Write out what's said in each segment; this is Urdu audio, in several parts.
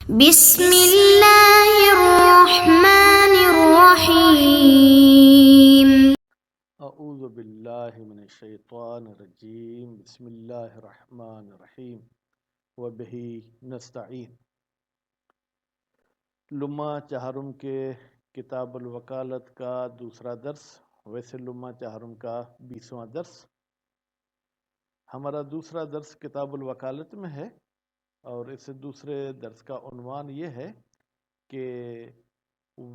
بسم اللہ الرحمن الرحیم۔ اعوذ باللہ من الشیطان الرجیم، بسم اللہ الرحمن الرحیم وبہ نستعین۔ لمہ چہارم کے کتاب الوکالت کا دوسرا درس، ویسے لمہ چہارم کا 20واں درس۔ ہمارا دوسرا درس کتاب الوکالت میں ہے، اور اس دوسرے درس کا عنوان یہ ہے کہ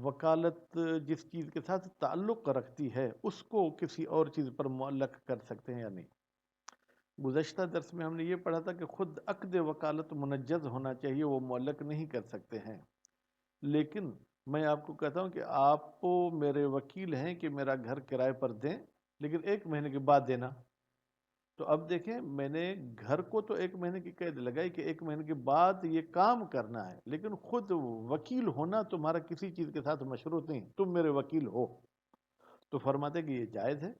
وکالت جس چیز کے ساتھ تعلق رکھتی ہے اس کو کسی اور چیز پر معلق کر سکتے ہیں یا نہیں۔ گزشتہ درس میں ہم نے یہ پڑھا تھا کہ خود عقد وکالت منجز ہونا چاہیے، وہ معلق نہیں کر سکتے ہیں۔ لیکن میں آپ کو کہتا ہوں کہ آپ کو میرے وکیل ہیں کہ میرا گھر کرائے پر دیں، لیکن 1 مہینے کے بعد دینا۔ تو اب دیکھیں، میں نے گھر کو تو 1 مہینے کی قید لگائی کہ 1 مہینے کے بعد یہ کام کرنا ہے، لیکن خود وکیل ہونا تمہارا کسی چیز کے ساتھ مشروط نہیں، تم میرے وکیل ہو۔ تو فرماتے کہ یہ جائز ہے،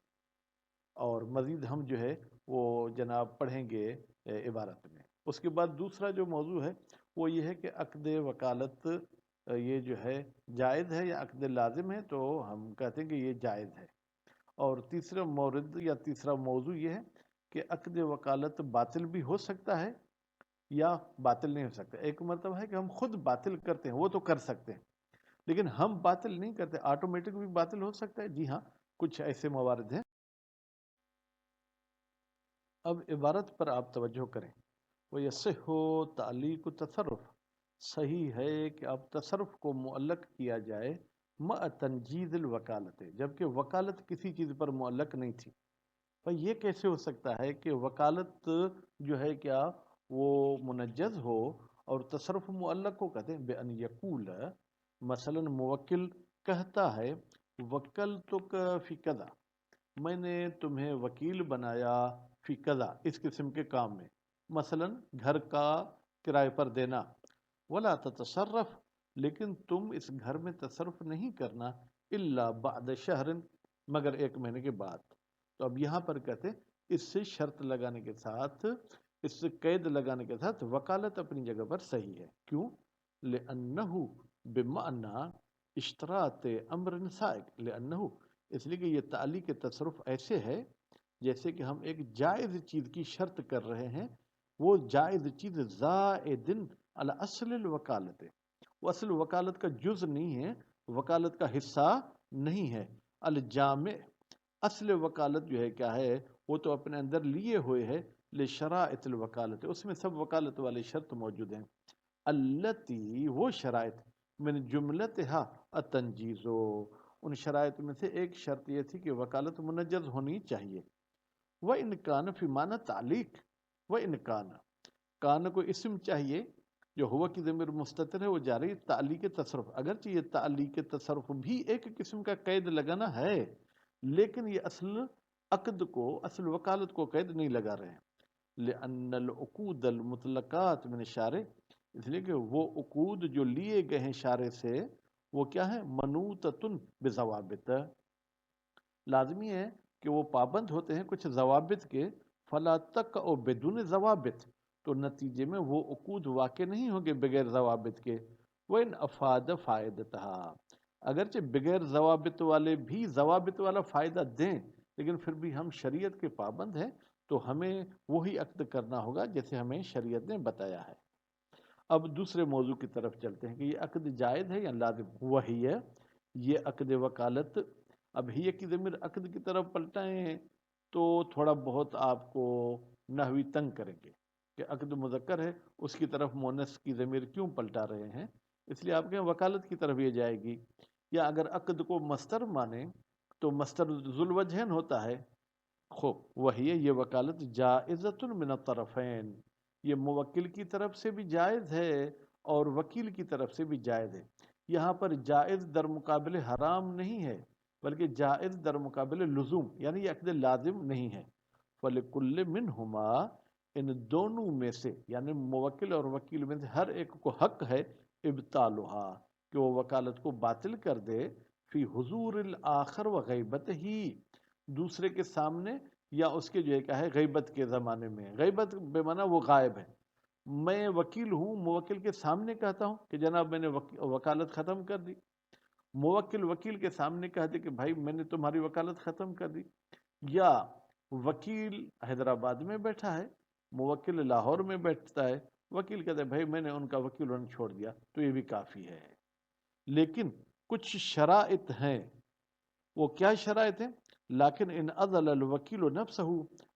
اور مزید ہم جو ہے وہ جناب پڑھیں گے عبارت میں۔ اس کے بعد دوسرا جو موضوع ہے وہ یہ ہے کہ عقد وکالت یہ جو ہے جائز ہے یا عقد لازم ہے، تو ہم کہتے ہیں کہ یہ جائز ہے۔ اور تیسرا مورد یا تیسرا موضوع یہ ہے کہ عقد وکالت باطل بھی ہو سکتا ہے یا باطل نہیں ہو سکتا۔ ایک مرتبہ ہے کہ ہم خود باطل کرتے ہیں، وہ تو کر سکتے ہیں، لیکن ہم باطل نہیں کرتے، آٹومیٹک بھی باطل ہو سکتا ہے۔ جی ہاں، کچھ ایسے موارد ہیں۔ اب عبارت پر آپ توجہ کریں۔ وَيَصِحُّ تَعْلِيقُ تصرف، صحیح ہے کہ اب تصرف کو معلق کیا جائے مع تنجیز الوکالت، جبکہ وکالت کسی چیز پر معلق نہیں تھی۔ پر یہ کیسے ہو سکتا ہے کہ وکالت جو ہے کیا وہ منجز ہو اور تصرف معلق کو؟ کہتے ہیں بِأَنْ يَقُولَ، مثلا موکل کہتا ہے وکلتک فی کذا، میں نے تمہیں وکیل بنایا فی کذا، اس قسم کے کام میں، مثلا گھر کا کرائے پر دینا۔ ولا تتصرف، لیکن تم اس گھر میں تصرف نہیں کرنا الا بعد شہر، مگر 1 مہینے کے بعد۔ تو اب یہاں پر کہتے ہیں اس سے شرط لگانے کے ساتھ، اس سے قید لگانے کے ساتھ وکالت اپنی جگہ پر صحیح ہے۔ کیوں؟ لأنہ بمعنی اشتراط امر سائق، لأنہ اس لیے کہ یہ تعلیق تصرف ایسے ہے جیسے کہ ہم ایک جائز چیز کی شرط کر رہے ہیں، وہ جائز چیز زائد علی اصل الوکالت، وہ اصل وکالت کا جز نہیں ہے، وکالت کا حصہ نہیں ہے۔ الجامع، اصل وکالت جو ہے کیا ہے، وہ تو اپنے اندر لیے ہوئے ہے لشرائط الوکالت، اس میں سب وکالت والے شرط موجود ہیں۔ التی، وہ شرائط، من جملتها التنجیز، ان شرائط میں سے ایک شرط یہ تھی کہ وکالت منجز ہونی چاہیے۔ وَإِنْ كَانَ فِي معنی تعلیق، وَإِنْ كَانَ، کان کو اسم چاہیے جو ہوا کی ضمیر مستتر ہے، وہ جاری تعلیق تصرف، اگرچہ یہ تعلیق تصرف بھی ایک قسم کا قید لگانا ہے، لیکن یہ اصل عقد کو، اصل وکالت کو قید نہیں لگا رہے ہیں۔ لأن العقود المطلقات من الشارع، اس لیے کہ وہ عقود جو لیے گئے ہیں شارع سے، وہ کیا ہے؟ منوطۃ بضوابط، لازمی ہے کہ وہ پابند ہوتے ہیں کچھ ضوابط کے۔ فلا تقع بدون ضوابط، تو نتیجے میں وہ عقود واقع نہیں ہوں گے بغیر ضوابط کے۔ وَإِنْ أَفَادَ فَائِدَتَهَا، اگرچہ بغیر ضوابط والے بھی ضوابط والا فائدہ دیں، لیکن پھر بھی ہم شریعت کے پابند ہیں، تو ہمیں وہی عقد کرنا ہوگا جیسے ہمیں شریعت نے بتایا ہے۔ اب دوسرے موضوع کی طرف چلتے ہیں کہ یہ عقد جائز ہے یا لازم۔ وہی ہے یہ عقد وکالت، اب ہی کی ضمیر عقد کی طرف پلٹائیں تو تھوڑا بہت آپ کو نحوی تنگ کریں گے کہ عقد مذکر ہے، اس کی طرف مؤنث کی ضمیر کیوں پلٹا رہے ہیں، اس لیے آپ کہیں وکالت کی طرف یہ جائے گی۔ یا اگر عقد کو مصدر مانیں تو مصدر ذو الوجہین ہوتا ہے۔ خوب، وہی ہے یہ وکالت جائزۃ من الطرفین، یہ موکل کی طرف سے بھی جائز ہے اور وکیل کی طرف سے بھی جائز ہے۔ یہاں پر جائز در مقابل حرام نہیں ہے، بلکہ جائز در مقابل لزوم، یعنی یہ عقد لازم نہیں ہے۔ فَلِكُلِّ مِنْهُمَا، ان دونوں میں سے یعنی موکل اور وکیل میں سے ہر ایک کو حق ہے ابطالها، کہ وہ وکالت کو باطل کر دے، فی حضور الآخر و غیبت ہی، دوسرے کے سامنے یا اس کے جو ہے کیا ہے غیبت کے زمانے میں، غیبت بے معنی وہ غائب ہے، میں وکیل ہوں، موکل کے سامنے کہتا ہوں کہ جناب میں نے وکالت ختم کر دی، موکل وکیل کے سامنے کہہ دے کہ بھائی میں نے تمہاری وکالت ختم کر دی، یا وکیل حیدرآباد میں بیٹھا ہے، موکل لاہور میں بیٹھتا ہے، وکیل کہتا ہے بھائی میں نے ان کا وکیل ہونا چھوڑ دیا، تو یہ بھی کافی ہے۔ لیکن کچھ شرائط ہیں، وہ کیا شرائط ہیں؟ لیکن ان عدل الوکیل نفسہ،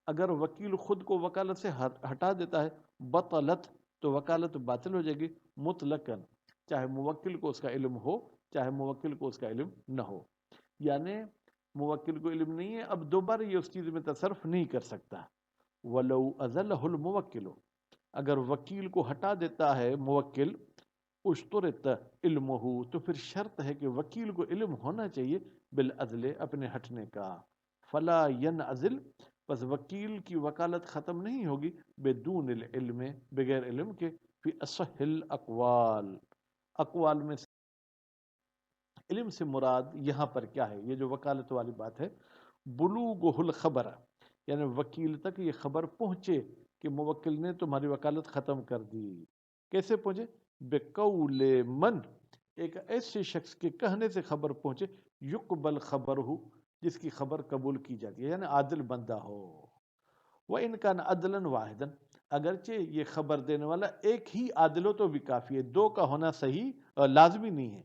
اگر وکیل خود کو وکالت سے ہٹا دیتا ہے، بطلت، تو وکالت باطل ہو جائے گی، مطلقاً، چاہے موکل کو اس کا علم ہو چاہے موکل کو اس کا علم نہ ہو۔ یعنی موکل کو علم نہیں ہے، اب دوبارہ یہ اس چیز میں تصرف نہیں کر سکتا۔ وَلَوْ أَذَلَّهُ الْمُوَكِّلُ، اگر وکیل کو ہٹا دیتا ہے موکل، اشترط علمہ، تو پھر شرط ہے کہ وکیل کو علم ہونا چاہیے بالعزل، اپنے ہٹنے کا، فلا ینعزل، پس وکیل کی وکالت ختم نہیں ہوگی بدون العلم، بغیر علم کے، فی اصح الاقوال، اقوال میں سے علم سے مراد یہاں پر کیا ہے؟ یہ جو وکالت والی بات ہے، بلوغہ الخبر، یعنی وکیل تک یہ خبر پہنچے کہ موکل نے تمہاری وکالت ختم کر دی۔ کیسے پہنچے؟ بقول من، ایک ایسے شخص کے کہنے سے خبر پہنچے، یقبل خبر ہو، جس کی خبر قبول کی جاتی ہے، یعنی عادل بندہ ہو۔ وَإِنْ كَانَ عَدْلًا وَاحِدًا، اگرچہ یہ خبر دینے والا ایک ہی عادل ہو تو بھی کافی ہے، دو کا ہونا صحیح لازمی نہیں ہے۔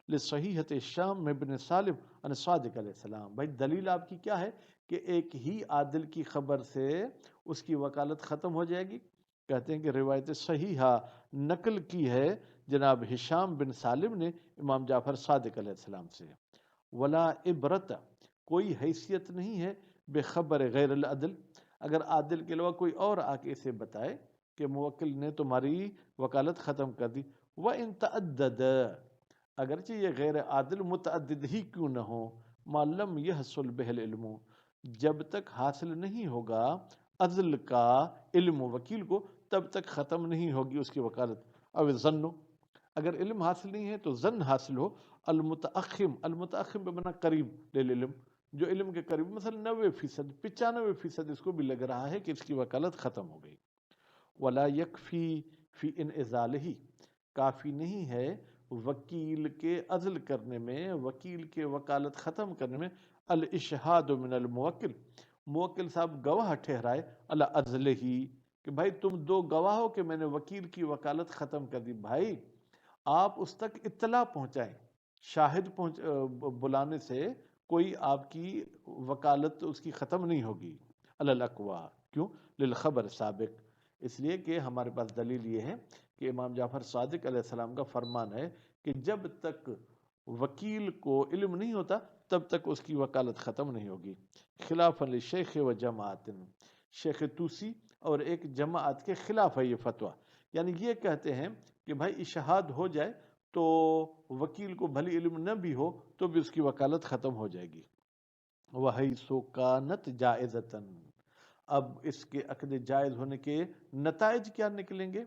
لصحیحۃ الشام ابن سالم عن صادق علیہ السلام، بھائی دلیل آپ کی کیا ہے کہ ایک ہی عادل کی خبر سے اس کی وکالت ختم ہو جائے گی؟ کہتے ہیں کہ روایت صحیحہ نقل کی ہے جناب ہشام بن سالم نے امام جعفر صادق علیہ السلام سے، ولا عبرت، کوئی حیثیت نہیں ہے بخبر غیر العدل، اگر عادل کے علاوہ کوئی اور آ کے اسے بتائے کہ موکل نے تمہاری وکالت ختم کر دی، وَإِن تَعَدَّدَ، اگرچہ یہ غیر عادل متعدد ہی کیوں نہ ہو، ما لم يحصل به العلم، جب تک حاصل نہیں ہوگا عزل کا علم وکیل کو، تب تک ختم نہیں ہوگی اس کی وکالت۔ او الظن، اگر علم حاصل نہیں ہے تو ظن حاصل ہو، المتأخم، المتأخم بمعنی قریب للعلم، جو علم کے قریب، مثلا 90%، 95% اس کو بھی لگ رہا ہے کہ اس کی وکالت ختم ہو گئی۔ ولا یکفی فی انعزالہ، کافی نہیں ہے وکیل کے عزل کرنے میں، وکیل کے وکالت ختم کرنے میں، الاشہاد من الموکل، موکل صاحب گواہ ٹھہرائے، اللہ عزل ہی، کہ بھائی تم دو گواہ ہو کہ میں نے وکیل کی وکالت ختم کر دی، بھائی آپ اس تک اطلاع پہنچائیں، شاہد بلانے سے کوئی آپ کی وکالت اس کی ختم نہیں ہوگی، الاقوا، کیوں؟ للخبر سابق، اس لیے کہ ہمارے پاس دلیل یہ ہے کہ امام جعفر صادق علیہ السلام کا فرمان ہے کہ جب تک وکیل کو علم نہیں ہوتا تب تک اس کی وکالت ختم نہیں ہوگی، خلاف للشیخ و جماعت، شیخ توسی اور ایک جماعت کے خلاف ہے یہ فتویٰ، یعنی یہ کہتے ہیں کہ بھائی اشہاد ہو جائے تو وکیل کو بھلی علم نہ بھی ہو تو بھی اس کی وکالت ختم ہو جائے گی۔ وَحَيْثُ كَانَتْ جَائِزَةً، اب اس کے عقد جائز ہونے کے نتائج کیا نکلیں گے؟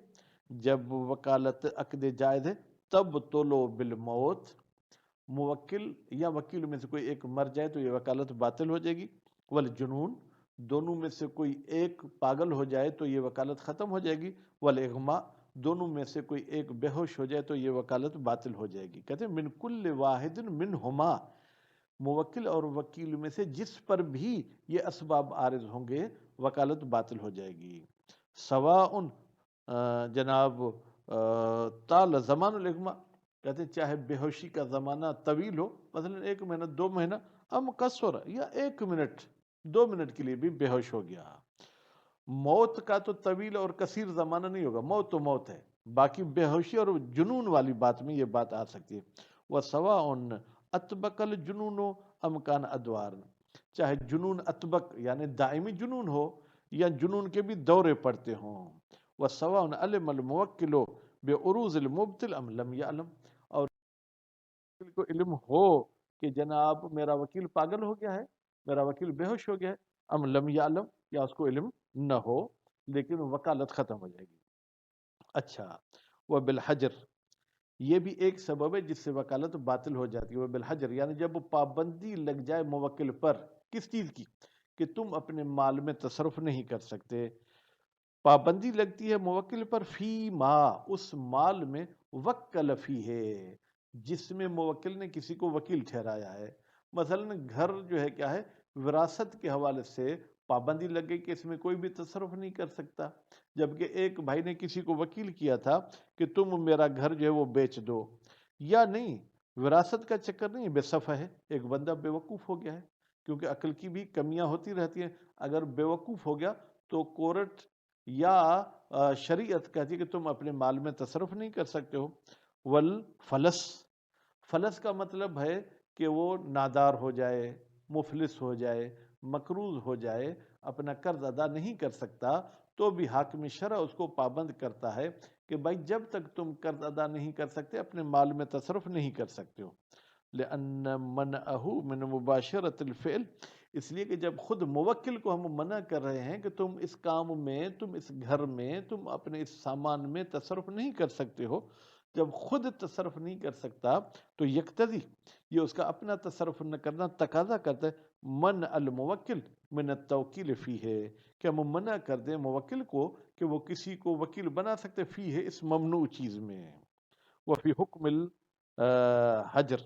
جب وکالت عقد جائز ہے، تب طلو بالموت، موکل یا وکیل میں سے کوئی ایک مر جائے تو یہ وکالت باطل ہو جائے گی، والجنون، دونوں میں سے کوئی ایک پاگل ہو جائے تو یہ وکالت ختم ہو جائے گی، والاغماء، دونوں میں سے کوئی ایک بے ہوش ہو جائے تو یہ وکالت باطل ہو جائے گی۔ کہتے ہیں من کل واحد منہما، موکل اور وکیل میں سے جس پر بھی یہ اسباب عارض ہوں گے وکالت باطل ہو جائے گی، سواء، جناب طال زمان الاغماء، کہتے ہیں چاہے بے ہوشی کا زمانہ طویل ہو، مثلا 1 مہینہ 2 مہینہ، ام قصر، یا 1 منٹ 2 منٹ کے لیے بھی بے ہوش ہو گیا، موت کا تو طویل اور کثیر زمانہ نہیں ہوگا، موت تو موت ہے، باقی بے ہوشی اور جنون والی بات میں یہ بات آ سکتی ہے۔ وَسَوَاءٌ اطبق الجنون ام کان ادوار، چاہے جنون اطبق یعنی دائمی جنون ہو یا جنون کے بھی دورے پڑتے ہوں، وَسَوَاءٌ عَلِمَ الْمُوَكِّلُ بِعُرُوزِ الْمُبْطِلِ ام لم يعلم، اور کو علم ہو کہ جناب میرا وکیل پاگل ہو گیا ہے، میرا وکیل بے ہوش ہو گیا ہے، ام لم یعلم، یا اس کو علم نہ ہو لیکن وکالت ختم ہو جائے گی۔ اچھا، وہ بالحجر، یہ بھی ایک سبب ہے جس سے وکالت باطل ہو جاتی ہے، وہ بالحجر، یعنی جب پابندی لگ جائے موکل پر، کس چیز کی؟ کہ تم اپنے مال میں تصرف نہیں کر سکتے، پابندی لگتی ہے موکل پر فی ما، اس مال میں وکل فی ہے جس میں موکل نے کسی کو وکیل ٹھہرایا ہے. مثلا گھر جو ہے کیا ہے وراثت کے حوالے سے پابندی لگ گئی کہ اس میں کوئی بھی تصرف نہیں کر سکتا، جبکہ ایک بھائی نے کسی کو وکیل کیا تھا کہ تم میرا گھر جو ہے وہ بیچ دو. یا نہیں، وراثت کا چکر نہیں، بے صفہ ہے، ایک بندہ بے وقوف ہو گیا ہے، کیونکہ عقل کی بھی کمیاں ہوتی رہتی ہیں. اگر بے وقوف ہو گیا تو کورٹ یا شریعت کہتی ہے کہ تم اپنے مال میں تصرف نہیں کر سکتے ہو. والفلس، فلس کا مطلب ہے کہ وہ نادار ہو جائے، مفلس ہو جائے، مقروض ہو جائے، اپنا قرض ادا نہیں کر سکتا، تو بھی حاکم شرع اس کو پابند کرتا ہے کہ بھائی جب تک تم قرض ادا نہیں کر سکتے اپنے مال میں تصرف نہیں کر سکتے ہو. لأن منعه من مباشرت الفعل، اس لیے کہ جب خود موکل کو ہم منع کر رہے ہیں کہ تم اس کام میں، تم اس گھر میں، تم اپنے اس سامان میں تصرف نہیں کر سکتے ہو، جب خود تصرف نہیں کر سکتا تو یقتضی، یہ اس کا اپنا تصرف نہ کرنا تقاضا کرتا ہے من الموکل من التوکیل فی ہے، کہ ہم منع کر دیں موکل کو کہ وہ کسی کو وکیل بنا سکتے فی ہے اس ممنوع چیز میں. وفی حکم الحجر،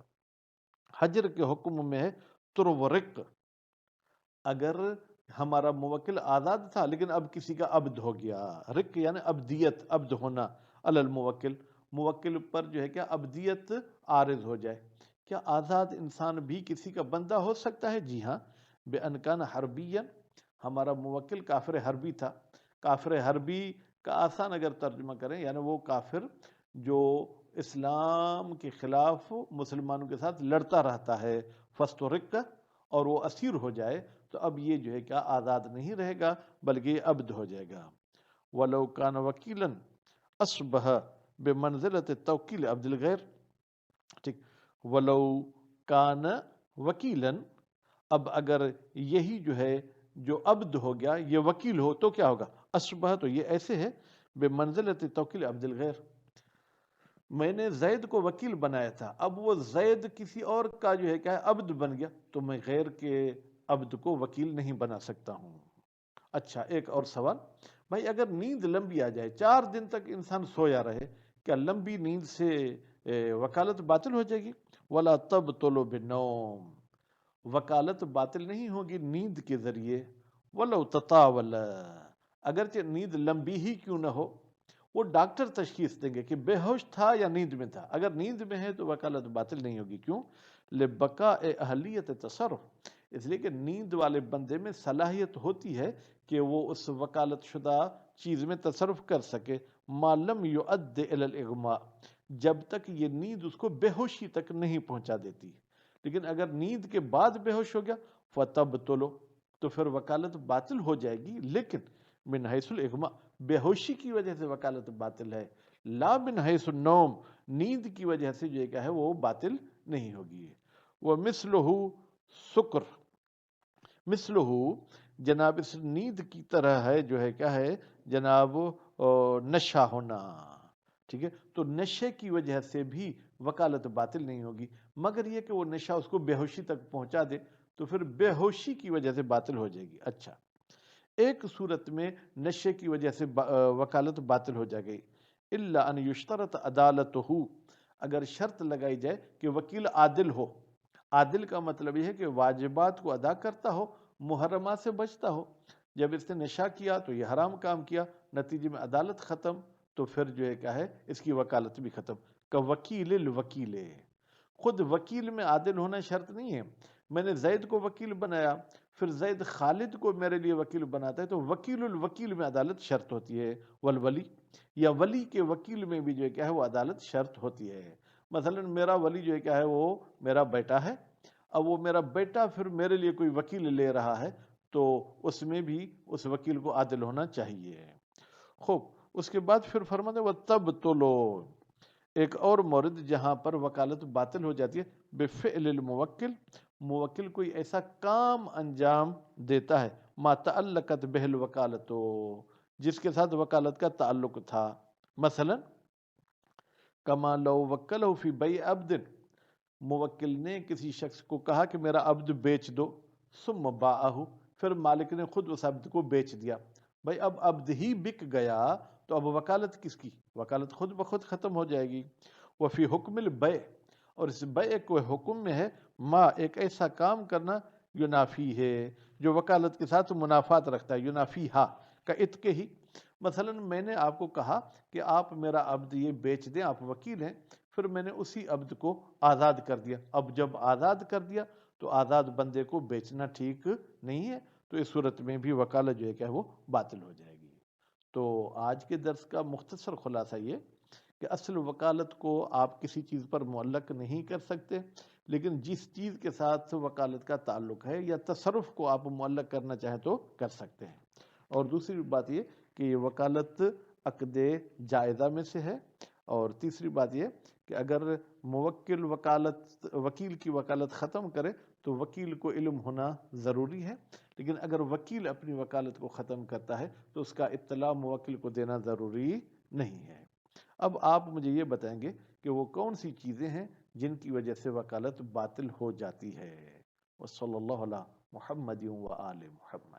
حجر کے حکم میں ہے ترورق، اگر ہمارا موکل آزاد تھا لیکن اب کسی کا عبد ہو گیا، رق یعنی عبدیت، عبد ہونا، علی الموکل، موکل پر جو ہے کیا عبدیت عارض ہو جائے. کیا آزاد انسان بھی کسی کا بندہ ہو سکتا ہے؟ جی ہاں، بے انکان حربیا، ہمارا موکل کافر حربی تھا. کافر حربی کا آسان اگر ترجمہ کریں یعنی وہ کافر جو اسلام کے خلاف مسلمانوں کے ساتھ لڑتا رہتا ہے، فسترق، اور وہ اسیر ہو جائے تو اب یہ جو ہے کیا آزاد نہیں رہے گا بلکہ یہ عبد ہو جائے گا. وَلَوْ كَانَ وَكِيلًا أَصْبَحَ بِمَنزِلَةِ التَّوْكِيلِ عَبْدِ الْغَيْرِ. ٹھیک، وَلَوْ كَانَ وَكِيلًا، اب اگر یہی جو ہے جو عبد ہو گیا یہ وکیل ہو تو کیا ہوگا؟ اصبح، تو یہ ایسے ہے بمنزلۃ توکیل عبد الغیر، میں نے زید کو وکیل بنایا تھا، اب وہ زید کسی اور کا جو ہے کیا ہے عبد بن گیا، تو میں غیر کے عبد کو وکیل نہیں بنا سکتا ہوں. اچھا، ایک اور سوال، بھائی اگر نیند لمبی آ جائے، 4 دن تک انسان سویا رہے، کیا لمبی نیند سے وکالت باطل ہو جائے گی؟ ولا تبطل بالنوم، وکالت باطل نہیں ہوگی نیند کے ذریعے. ولو تطاول، اگرچہ نیند لمبی ہی کیوں نہ ہو، وہ ڈاکٹر تشخیص دیں گے کہ بے ہوش تھا یا نیند میں تھا، اگر نیند میں ہے تو وکالت باطل نہیں ہوگی. کیوں؟ لبقاء اہلیت تصرف، اس لیے کہ نیند والے بندے میں صلاحیت ہوتی ہے کہ وہ اس وکالت شدہ چیز میں تصرف کر سکے، ما لم یؤد الی الاغماء، جب تک یہ نیند اس کو بے ہوشی تک نہیں پہنچا دیتی. لیکن اگر نیند کے بعد بے ہوش ہو گیا فتبطل، تو پھر وکالت باطل ہو جائے گی، لیکن من حیث الاغماء، بے ہوشی کی وجہ سے وکالت باطل ہے، لا من حیث النوم، نیند کی وجہ سے جو کیا ہے وہ باطل نہیں ہوگی. ومثلہ سکر، مثلہ جناب اس نیند کی طرح ہے جو ہے کیا ہے جناب نشہ ہونا. ٹھیک ہے، تو نشے کی وجہ سے بھی وکالت باطل نہیں ہوگی، مگر یہ کہ وہ نشہ اس کو بے ہوشی تک پہنچا دے تو پھر بے ہوشی کی وجہ سے باطل ہو جائے گی. اچھا، ایک صورت میں نشے کی وجہ سے وکالت باطل ہو جائے گی، الا ان یشترط عدالتہ، اگر شرط لگائی جائے کہ وکیل عادل ہو. عادل کا مطلب یہ ہے کہ واجبات کو ادا کرتا ہو، محرمات سے بچتا ہو. جب اس نے نشہ کیا تو یہ حرام کام کیا، نتیجے میں عدالت ختم، تو پھر جو ہے کیا ہے اس کی وکالت بھی ختم. کہ وکیل الوکیل، خود وکیل میں عادل ہونا شرط نہیں ہے. میں نے زید کو وکیل بنایا، پھر زید خالد کو میرے لیے وکیل بناتا ہے، تو وکیل الوکیل میں عدالت شرط ہوتی ہے. والولی، یا ولی کے وکیل میں بھی جو ہے کیا ہے وہ عدالت شرط ہوتی ہے. مثلا میرا ولی جو ہے کیا ہے وہ میرا بیٹا ہے، اب وہ میرا بیٹا پھر میرے لیے کوئی وکیل لے رہا ہے تو اس میں بھی اس وکیل کو عادل ہونا چاہیے. خوب، اس کے بعد پھر فرماتے وہ تب تو لو، ایک اور مورد جہاں پر وکالت باطل ہو جاتی ہے، بفعل الموکل، موکل کوئی ایسا کام انجام دیتا ہے ما تعلقت بہ الوکالت، جس کے ساتھ وکالت کا تعلق تھا. مثلا کما لو وکلہ فی بیع عبد، موکل نے کسی شخص کو کہا کہ میرا عبد بیچ دو، ثم باعہ، پھر مالک نے خود اس عبد کو بیچ دیا. بھائی اب عبد ہی بک گیا تو اب وکالت کس کی؟ وکالت خود بخود ختم ہو جائے گی. وفی حکم البیع، اور اس بیع کو حکم میں ہے ما ایک ایسا کام کرنا ینافی ہے جو وکالت کے ساتھ منافات رکھتا ہے، ینافی ہا کا اتق ہی. مثلا میں نے آپ کو کہا کہ آپ میرا عبد یہ بیچ دیں، آپ وکیل ہیں، پھر میں نے اسی عبد کو آزاد کر دیا. اب جب آزاد کر دیا تو آزاد بندے کو بیچنا ٹھیک نہیں ہے، تو اس صورت میں بھی وکالت جو ہے کہ وہ باطل ہو جائے گی. تو آج کے درس کا مختصر خلاصہ یہ کہ اصل وکالت کو آپ کسی چیز پر معلق نہیں کر سکتے، لیکن جس چیز کے ساتھ وکالت کا تعلق ہے یا تصرف کو آپ معلق کرنا چاہیں تو کر سکتے ہیں. اور دوسری بات یہ کہ یہ وکالت عقد جائزہ میں سے ہے. اور تیسری بات یہ کہ اگر موکل وکیل کی وکالت ختم کرے تو وکیل کو علم ہونا ضروری ہے، لیکن اگر وکیل اپنی وکالت کو ختم کرتا ہے تو اس کا اطلاع موکل کو دینا ضروری نہیں ہے. اب آپ مجھے یہ بتائیں گے کہ وہ کون سی چیزیں ہیں جن کی وجہ سے وکالت باطل ہو جاتی ہے. وصلی اللہ علی محمد و آل محمد.